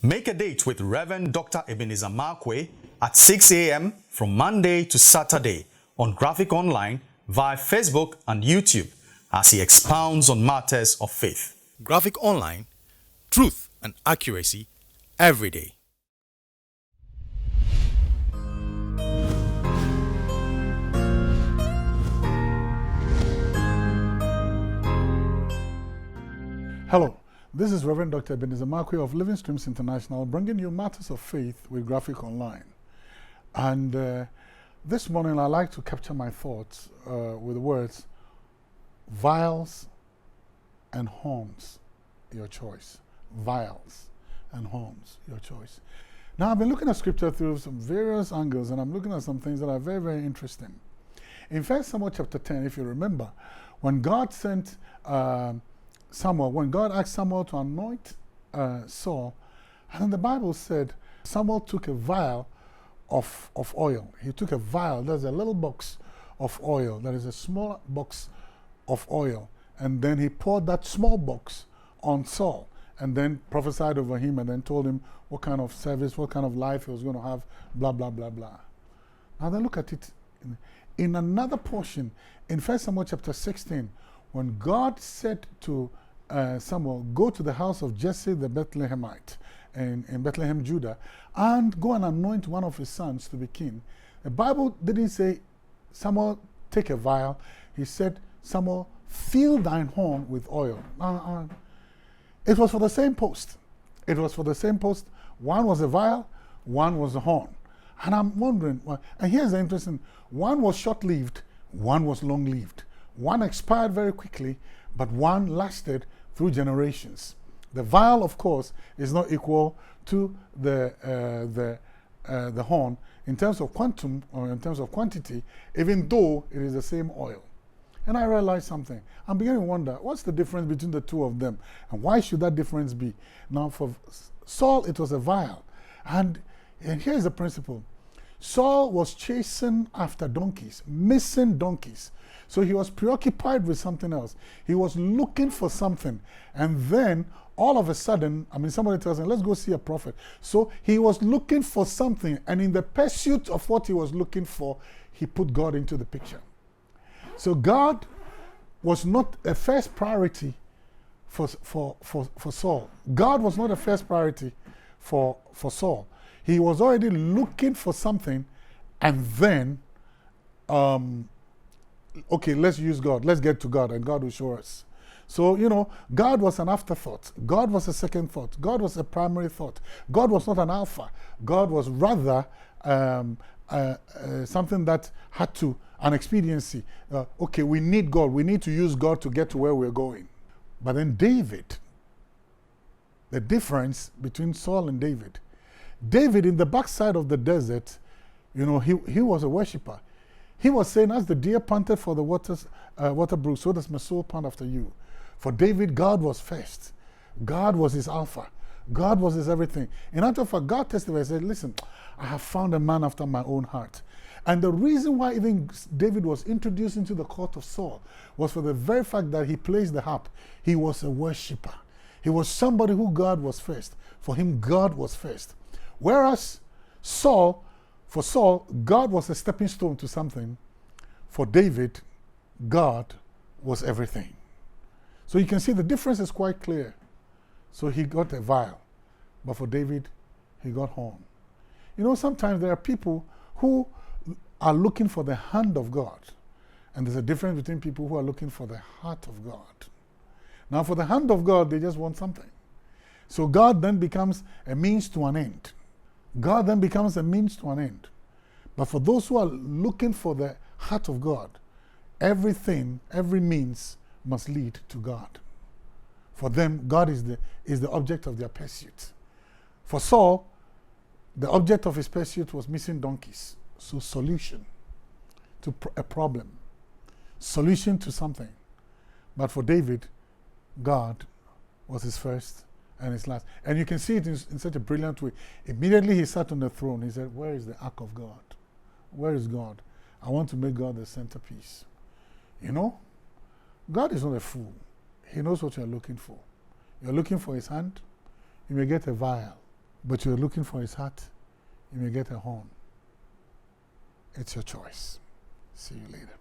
Make a date with Reverend Dr. Ebenezer Markwei at 6 a.m. from Monday to Saturday on Graphic Online via Facebook and YouTube as he expounds on matters of faith. Graphic Online, truth and accuracy every day. Hello, this is Reverend Dr. Ebenezer Markwei of Living Streams International, bringing you matters of faith with Graphic Online. And this morning I'd like to capture my thoughts with the words, vials and horns, your choice. Vials and horns, your choice. Now I've been looking at scripture through some various angles, and I'm looking at some things that are very, very interesting. In 1 Samuel chapter 10, if you remember, when God sent Samuel, when God asked Samuel to anoint Saul, and then the Bible said Samuel took a vial of oil. He took a vial, there's a little box of oil, there is a small box of oil, and then he poured that small box on Saul and then prophesied over him and then told him what kind of service, what kind of life he was going to have, blah, blah, blah, blah. Now then look at it in another portion, in 1 Samuel chapter 16, when God said to Samuel, go to the house of Jesse the Bethlehemite in Bethlehem, Judah, and go and anoint one of his sons to be king. The Bible didn't say, Samuel, take a vial. He said, Samuel, fill thine horn with oil. It was for the same post. It was for the same post. One was a vial, one was a horn. And I'm wondering, and here's the interesting, one was short-lived, one was long-lived. One expired very quickly, but one lasted through generations. The vial, of course, is not equal to the horn in terms of quantum or in terms of quantity, even though it is the same oil. And I realized something. I'm beginning to wonder, what's the difference between the two of them? And why should that difference be? Now, for Saul, it was a vial. And here's the principle. Saul was chasing after donkeys, missing donkeys. So he was preoccupied with something else. He was looking for something. And then, all of a sudden, somebody tells him, let's go see a prophet. So he was looking for something. And in the pursuit of what he was looking for, he put God into the picture. So God was not a first priority for Saul. God was not a first priority for Saul. He was already looking for something, and then, okay, let's use God. Let's get to God, and God will show us. So, God was an afterthought. God was a second thought. God was a primary thought. God was not an alpha. God was rather something that had to, an expediency. Okay, we need God. We need to use God to get to where we're going. But then David, the difference between Saul and David, in the backside of the desert, he was a worshiper. He was saying, as the deer panted for the water brook, so does my soul pant after you. For David, God was first. God was his alpha. God was his everything. In actual fact, God testified and said, listen, I have found a man after my own heart. And the reason why even David was introduced into the court of Saul was for the very fact that he plays the harp. He was a worshiper. He was somebody who God was first. For him, God was first. Whereas for Saul, God was a stepping stone to something. For David, God was everything. So you can see the difference is quite clear. So he got a vial, but for David, he got horn. Sometimes there are people who are looking for the hand of God, and there's a difference between people who are looking for the heart of God. Now, for the hand of God, they just want something. So God then becomes a means to an end. God then becomes a means to an end. But for those who are looking for the heart of God, everything, every means must lead to God. For them, God is the object of their pursuit. For Saul, the object of his pursuit was missing donkeys. So solution to a problem. Solution to something. But for David, God was his first and his last. And you can see it in such a brilliant way. Immediately he sat on the throne. He said, where is the ark of God? Where is God? I want to make God the centerpiece. God is not a fool. He knows what you're looking for. You're looking for his hand, you may get a vial. but you're looking for his heart, you may get a horn. It's your choice. See you later.